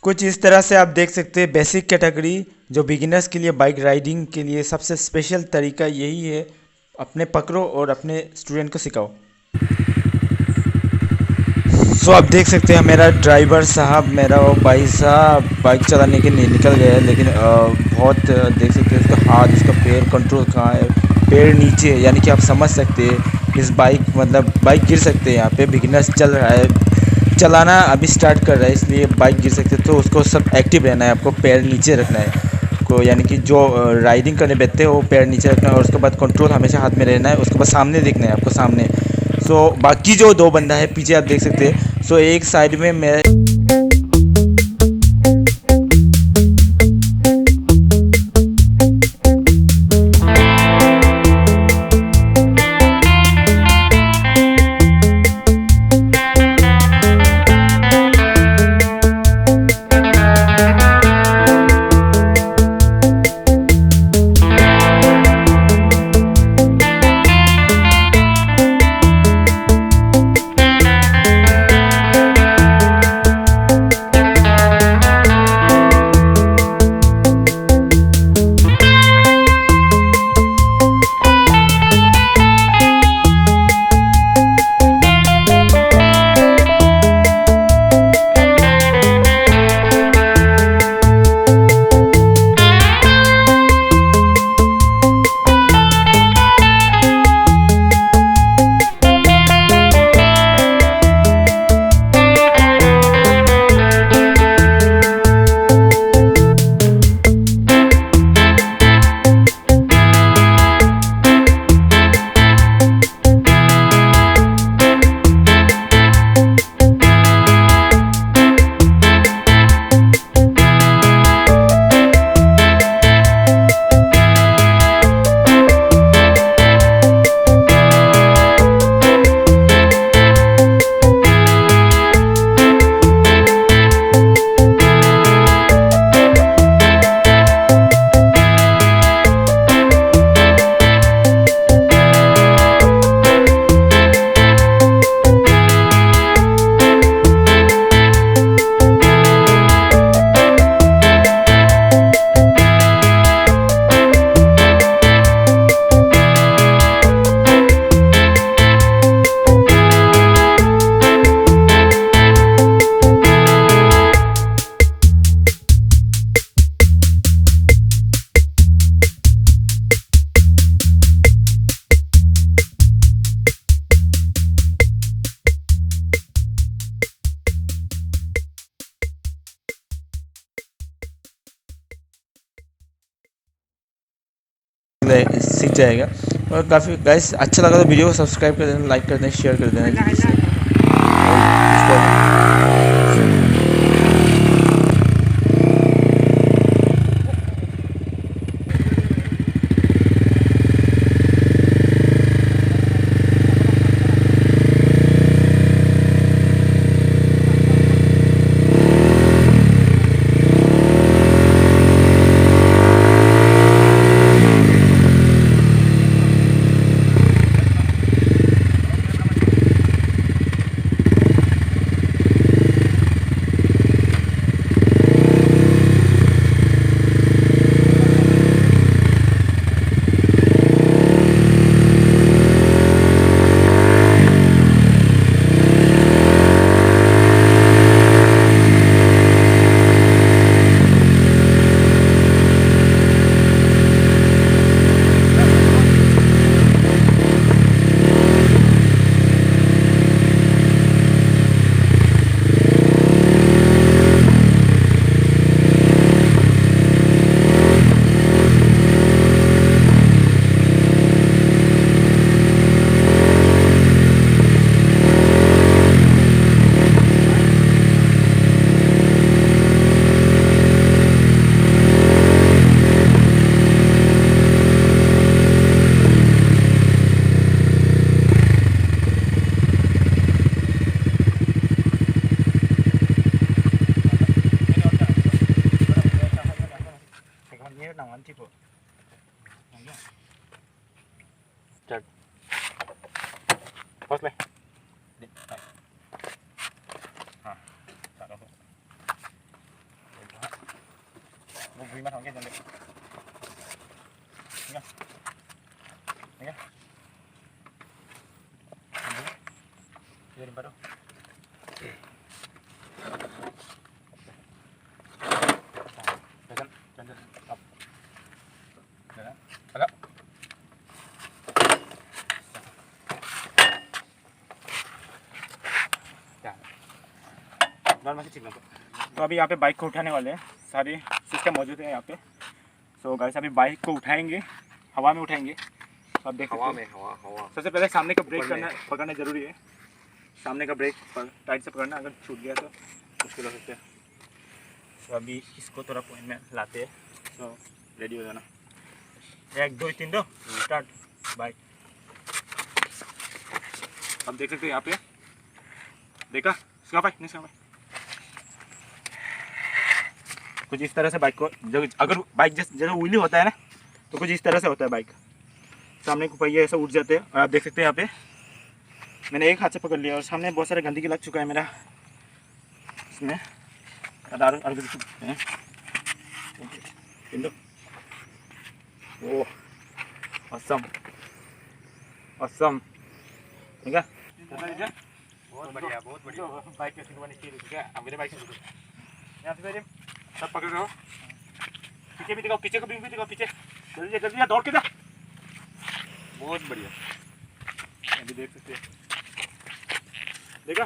कुछ इस तरह से आप देख सकते हैं बेसिक कैटेगरी जो बिगिनर्स के लिए बाइक राइडिंग के लिए सबसे स्पेशल तरीका यही है, अपने पकड़ो और अपने स्टूडेंट को सिखाओ। सो आप देख सकते हैं मेरा ड्राइवर साहब, मेरा वो भाई साहब बाइक चलाने के लिए निकल गया है, लेकिन बहुत देख सकते हैं उसका हाथ, उसका पैर कंट्रोल कहाँ है, पैर नीचे है, यानी कि आप समझ सकते हैं इस बाइक मतलब बाइक गिर सकते हैं। यहाँ पे बिगिनर्स चल रहा है, चलाना अभी स्टार्ट कर रहा है, इसलिए बाइक गिर सकते हैं। तो उसको सब एक्टिव रहना है, आपको पैर नीचे रखना है को, यानी कि जो राइडिंग करने बैठते हैं वो पैर नीचे रखना है और उसके बाद कंट्रोल हमेशा हाथ में रहना है। उसके बाद सामने देखना है आपको, सामने। सो बाकी जो दो बंदा है पीछे आप देख सकते हैं। सो एक साइड में मैं सीख जाएगा। और काफ़ी गाइस अच्छा लगा तो वीडियो को सब्सक्राइब कर देना, लाइक कर देना, शेयर कर देना जिससे Pauseเลย रिमोट हो गया जल्दी ठीक है ये रिमोट तो अभी यहाँ पे बाइक को उठाने वाले हैं, सारी सिस्टम मौजूद है यहाँ पे। सो गाइस अभी बाइक को उठाएंगे, हवा में उठाएंगे। तो आप देख सकते हैं हवा सबसे पहले सामने का ब्रेक करना पकड़ना जरूरी है। सामने का ब्रेक टाइट से पकड़ना, अगर छूट गया तो मुश्किल हो सकता है। तो अभी इसको थोड़ा पॉइंट में लाते हैं। तो रेडी हो जाना, 1 2 3 2 स्टार्ट बाइक। अब देख सकते हैं यहाँ पे, देखा इसका भाई नहीं, इसका भाई कुछ इस तरह से बाइक को, अगर बाइक जैसे व्हीली होता है ना, तो कुछ इस तरह से होता है बाइक। सामने को पहिए ऐसे उठ जाते हैं। और आप देख सकते हैं यहाँ पे मैंने एक हाथ से पकड़ लिया और सामने बहुत सारे गंदगी लग चुका है मेरा इसमें। ओह असम असम ठीक है, बहुत बढ़िया बाइक के सिखवाने की ठीक है। अब मेरे बाइक से यहाँ से सब पकड़ रहे हो, पीछे भी दिखाओ, पीछे को भी दिखाओ, पीछे जल्दी जल्दी दौड़ के जा, बहुत बढ़िया। अभी देख सकते हैं, देखा